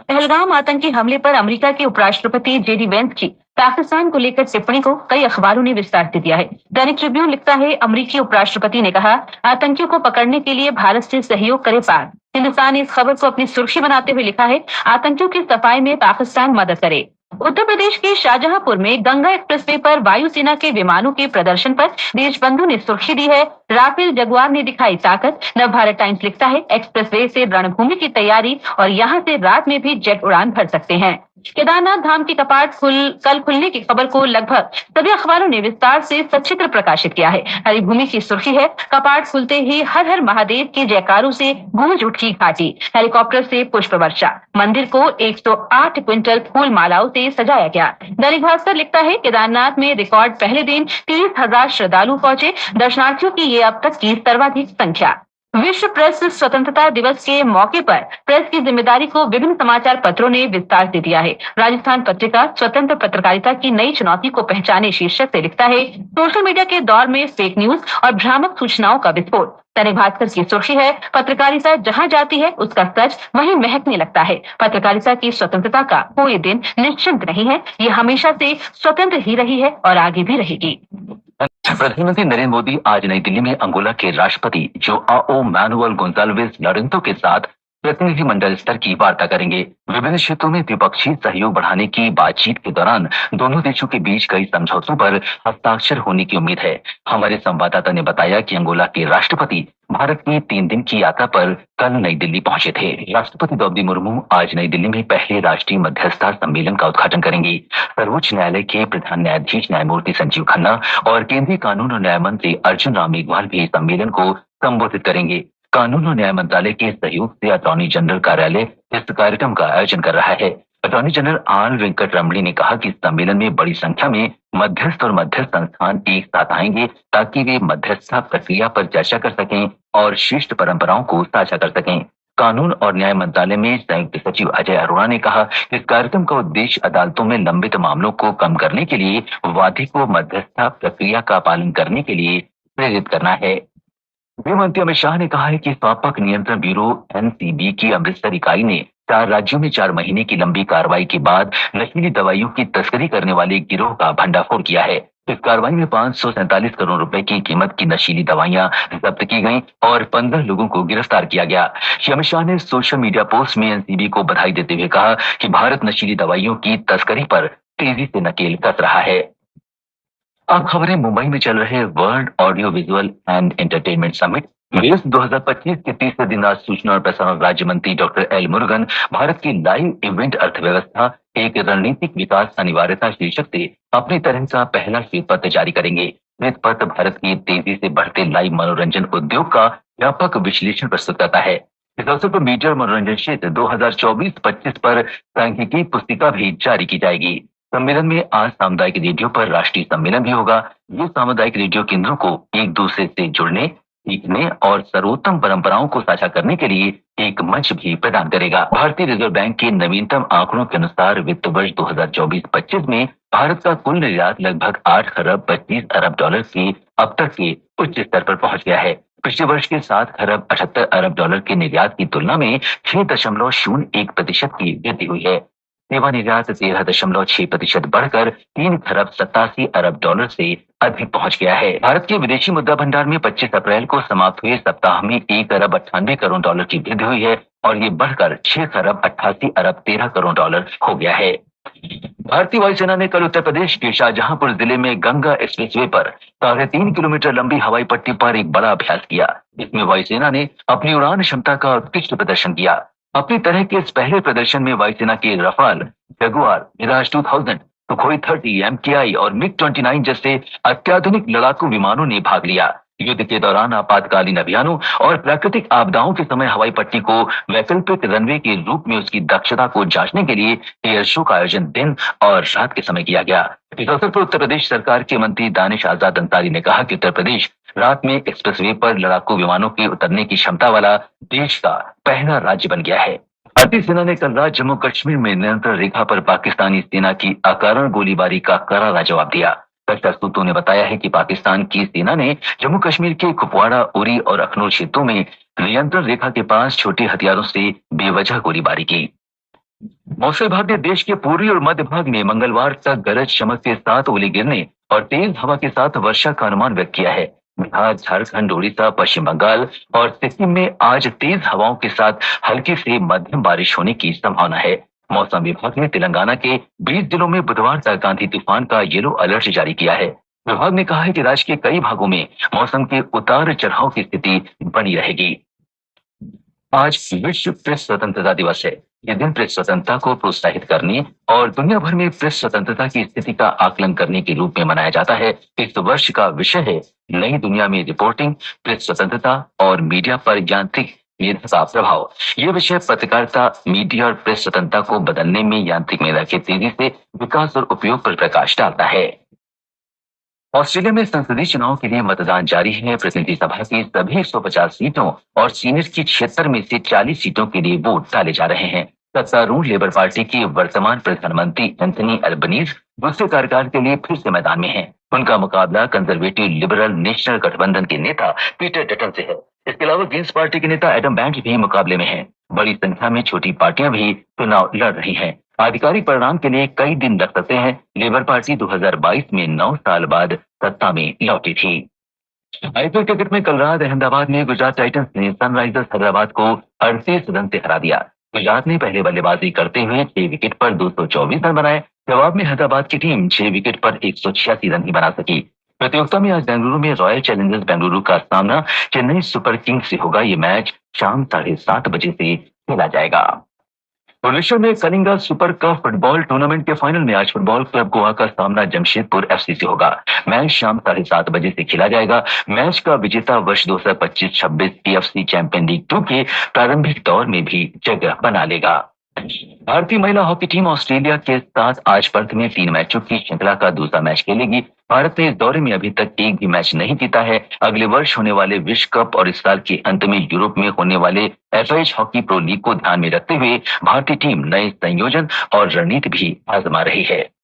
पहलगाम आतंकी हमले पर अमेरिका के उपराष्ट्रपति जेडी वेंस की पाकिस्तान को लेकर टिप्पणी को कई अखबारों ने विस्तार से दिया है। दैनिक ट्रिब्यून लिखता है, अमेरिकी उपराष्ट्रपति ने कहा, आतंकियों को पकड़ने के लिए भारत से सहयोग करे पाक। हिंदुस्तान ने इस खबर को अपनी सुर्खी बनाते हुए लिखा है, आतंकियों की सफाई में पाकिस्तान मदद करे। उत्तर प्रदेश के शाहजहांपुर में गंगा एक्सप्रेसवे पर वायुसेना के विमानों के प्रदर्शन पर देशबंधु ने सुर्खी दी है, राफेल जगुआर ने दिखाई ताकत। नवभारत टाइम्स लिखता है, एक्सप्रेसवे से रणभूमि की तैयारी और यहां से रात में भी जेट उड़ान भर सकते हैं। केदारनाथ धाम के कपाट कल खुलने की खबर को लगभग सभी अखबारों ने विस्तार से सचित्र प्रकाशित किया है। हरिभूमि की सुर्खी है, कपाट खुलते ही हर हर महादेव के जयकारों से गूंज उठी घाटी। हेलीकॉप्टर से पुष्प वर्षा, मंदिर को 108 क्विंटल फूल मालाओं से सजाया गया। दैनिक भास्कर लिखता है, केदारनाथ में रिकॉर्ड पहले दिन 30,000 श्रद्धालु पहुंचे, दर्शनार्थियों की ये अब तक की सर्वाधिक संख्या। विश्व प्रेस स्वतंत्रता दिवस के मौके पर प्रेस की जिम्मेदारी को विभिन्न समाचार पत्रों ने विस्तार से दिया है। राजस्थान पत्रिका स्वतंत्र पत्रकारिता की नई चुनौती को पहचाने शीर्षक से लिखता है, सोशल मीडिया के दौर में फेक न्यूज और भ्रामक सूचनाओं का विस्फोट। दैनिक भास्कर की सुर्खी है, पत्रकारिता जहां जाती है उसका सच वहीं महकने लगता है। पत्रकारिता की स्वतंत्रता का कोई दिन निश्चिंत नहीं है, ये हमेशा से स्वतंत्र ही रही है और आगे भी रहेगी। प्रधानमंत्री नरेंद्र मोदी आज नई दिल्ली में अंगोला के राष्ट्रपति जोआओ मैनुअल गोंजाल्वेज लोरेंतो के साथ प्रतिनिधिमंडल स्तर की वार्ता करेंगे। विभिन्न क्षेत्रों में द्विपक्षीय सहयोग बढ़ाने की बातचीत के दौरान दोनों देशों के बीच कई समझौतों पर हस्ताक्षर होने की उम्मीद है। हमारे संवाददाता ने बताया कि अंगोला के राष्ट्रपति भारत की 3 दिन की यात्रा पर कल नई दिल्ली पहुंचे थे। राष्ट्रपति द्रौपदी मुर्मू आज नई दिल्ली में पहले राष्ट्रीय मध्यस्थता सम्मेलन का उद्घाटन करेंगी। सर्वोच्च न्यायालय के प्रधान न्यायाधीश न्यायमूर्ति संजीव खन्ना और केंद्रीय कानून और न्याय मंत्री अर्जुन राम मेघवाल भी सम्मेलन को संबोधित करेंगे। कानून और न्याय मंत्रालय के सहयोग से अटॉर्नी जनरल कार्यालय इस कार्यक्रम का आयोजन कर रहा है। अटॉर्नी जनरल आर वेंकट रमणी ने कहा कि इस सम्मेलन में बड़ी संख्या में मध्यस्थ और मध्यस्थ संस्थान एक साथ आएंगे ताकि वे मध्यस्थता प्रक्रिया पर चर्चा कर सकें और श्रेष्ठ परंपराओं को साझा कर सकें। कानून और न्याय मंत्रालय में संयुक्त सचिव अजय अरोड़ा ने कहा कि इस कार्यक्रम का उद्देश्य अदालतों में लंबित मामलों को कम करने के लिए वादी को मध्यस्थता प्रक्रिया का पालन करने के लिए प्रेरित करना है। गृह मंत्री अमित शाह ने कहा है कि स्वापक नियंत्रण ब्यूरो एनसीबी की अमृतसर इकाई ने 4 राज्यों में 4 महीने की लंबी कार्रवाई के बाद नशीली दवाइयों की तस्करी करने वाले गिरोह का भंडाफोड़ किया है। इस कार्रवाई में 547 करोड़ रुपए की कीमत की नशीली दवाइयां जब्त की गईं और 15 लोगों को गिरफ्तार किया गया। श्री अमित शाह ने सोशल मीडिया पोस्ट में एनसीबी को बधाई देते हुए कहा कि भारत नशीली दवाइयों की तस्करी पर तेजी से नकेल कस रहा है। अब खबरें मुंबई में चल रहे world audio visual and entertainment summit वेस 2025 के तीसरे दिन आज सूचना और प्रसारण राज्य मंत्री डॉक्टर एल मुरुगन भारत की लाइव इवेंट अर्थव्यवस्था एक रणनीतिक विकास अनिवार्यता शीर्षक से अपनी तरह का पहला श्वेत पत्र जारी करेंगे। श्वेत पत्र भारत की तेजी से बढ़ते लाइव मनोरंजन उद्योग का व्यापक विश्लेषण प्रस्तुत करता है। इस अवसर पर मीडिया और मनोरंजन क्षेत्र 2024-25 पर सांख्यिकी पुस्तिका भी जारी की जाएगी। सम्मेलन में आज सामुदायिक रेडियो पर राष्ट्रीय सम्मेलन भी होगा। ये सामुदायिक रेडियो केंद्रों को एक दूसरे से जुड़ने, सीखने और सर्वोत्तम परंपराओं को साझा करने के लिए एक मंच भी प्रदान करेगा। भारतीय रिजर्व बैंक के नवीनतम आंकड़ों के अनुसार वित्त वर्ष 2024-25 में भारत का कुल निर्यात लगभग 8 खरब 25 अरब डॉलर के अब तक के उच्च स्तर पर पहुंच गया है। पिछले वर्ष के 7 खरब 78 अरब डॉलर के निर्यात की तुलना में 6.01% की वृद्धि हुई है। सेवा निर्यात 13.6% बढ़कर 3 खरब 87 अरब डॉलर से अधिक पहुंच गया है। भारत के विदेशी मुद्रा भंडार में 25 अप्रैल को समाप्त हुए सप्ताह में 1 अरब 98 करोड़ डॉलर की वृद्धि हुई है और ये बढ़कर 6 खरब 88 अरब 13 करोड़ डॉलर हो गया है। भारतीय वायुसेना ने कल उत्तर प्रदेश के शाहजहांपुर जिले में गंगा एक्सप्रेसवे पर 3.5 किलोमीटर लंबी हवाई पट्टी पर एक बड़ा अभ्यास किया। इसमें वायुसेना ने अपनी उड़ान क्षमता का उत्कृष्ट प्रदर्शन किया। अपनी तरह के इस पहले प्रदर्शन में वायुसेना के Rafale, Jaguar, Mirage 2000, Sukhoi 30, MKI और मिग-29 जैसे अत्याधुनिक लड़ाकू विमानों ने भाग लिया। युद्ध के दौरान आपातकालीन अभियानों और प्राकृतिक आपदाओं के समय हवाई पट्टी को वैकल्पिक रनवे के रूप में उसकी दक्षता को जांचने के लिए एयर शो का आयोजन दिन और रात के समय किया गया। इस अवसर पर उत्तर प्रदेश सरकार के मंत्री दानिश आजाद अंसारी ने कहा कि उत्तर प्रदेश रात में एक्सप्रेसवे पर लड़ाकू विमानों के उतरने की क्षमता वाला देश का पहला राज्य बन गया है। भारतीय सेना ने कल रात जम्मू कश्मीर में नियंत्रण रेखा पर पाकिस्तानी सेना की अकारण गोलीबारी का करारा जवाब दिया। रक्षा सूत्रों ने बताया है कि पाकिस्तान की सेना ने जम्मू कश्मीर के कुपवाड़ा, उरी और अखनूर क्षेत्रों में नियंत्रण रेखा के पास छोटे हथियारों से बेवजह गोलीबारी की। मौसम विभाग ने देश के पूर्वी और मध्य भाग में मंगलवार तक गरज चमक के साथ ओले गिरने और तेज हवा के साथ वर्षा का अनुमान व्यक्त किया है। बिहार, झारखंड, उड़ीसा, पश्चिम बंगाल और सिक्किम में आज तेज हवाओं के साथ हल्की से मध्यम बारिश होने की संभावना है। मौसम विभाग ने तेलंगाना के 20 जिलों में बुधवार तक आंधी तूफान का येलो अलर्ट जारी किया है। विभाग ने कहा है कि राज्य के कई भागों में मौसम के उतार चढ़ाव की स्थिति बनी रहेगी। आज विश्व प्रेस स्वतंत्रता दिवस है। यह दिन प्रेस स्वतंत्रता को प्रोत्साहित करने और दुनिया भर में प्रेस स्वतंत्रता की स्थिति का आकलन करने के रूप में मनाया जाता है। इस वर्ष का विषय है नई दुनिया में रिपोर्टिंग, प्रेस स्वतंत्रता और मीडिया पर यांत्रिक मेधा का प्रभाव। यह विषय पत्रकारिता, मीडिया और प्रेस स्वतंत्रता को बदलने में यांत्रिक मेधा के तेजी से विकास और उपयोग पर प्रकाश डालता है। ऑस्ट्रेलिया में संसदीय चुनाव के लिए मतदान जारी है। प्रतिनिधि सभा की सभी 150 सीटों और सीनेट की 76 में से 40 सीटों के लिए वोट डाले जा रहे हैं। सत्तारूढ़ लेबर पार्टी की वर्तमान प्रधानमंत्री एंथनी अल्बनीज दूसरे कार्यकाल के लिए फिर से मैदान में हैं। उनका मुकाबला कंजर्वेटिव लिबरल नेशनल गठबंधन के नेता पीटर डटन से है। इसके अलावा ग्रीन्स पार्टी के नेता एडम बैंट भी मुकाबले में हैं। बड़ी संख्या में छोटी पार्टियां भी चुनाव लड़ रही हैं। आधिकारिक परिणाम के लिए कई दिन लग सकते हैं। लेबर पार्टी 2022 में 9 साल बाद सत्ता में लौटी थी। आईपीएल क्रिकेट में कल रात अहमदाबाद में गुजरात टाइटंस ने सनराइजर्स हैदराबाद को 38 रन से हरा दिया। गुजरात ने पहले बल्लेबाजी करते हुए 6 विकेट पर 224 रन बनाए। जवाब में हैदराबाद की टीम 6 विकेट पर 186 रन ही बना सकी। प्रतियोगिता में आज बेंगलुरु में रॉयल चैलेंजर्स बेंगलुरु का सामना चेन्नई सुपर किंग्स से होगा। ये मैच शाम 7:30 बजे से खेला जाएगा। भुवनेश्वर में Kalinga super cup football tournament के फाइनल में आज फुटबॉल क्लब गोवा का सामना जमशेदपुर एफसी से होगा। मैच शाम 7:30 बजे से खेला जाएगा। मैच का विजेता वर्ष 2025-26 पीएफसी चैंपियन लीग 2 के प्रारंभिक दौर में भी जगह बना लेगा। भारतीय महिला हॉकी टीम ऑस्ट्रेलिया के साथ आज पर्थ में 3 मैचों की श्रृंखला का दूसरा मैच खेलेगी। भारत ने इस दौरे में अभी तक एक भी मैच नहीं जीता है। अगले वर्ष होने वाले विश्व कप और इस साल के अंत में यूरोप में होने वाले एफआईएच हॉकी प्रो लीग को ध्यान में रखते हुए भारतीय टीम नए संयोजन और रणनीति भी आजमा रही है।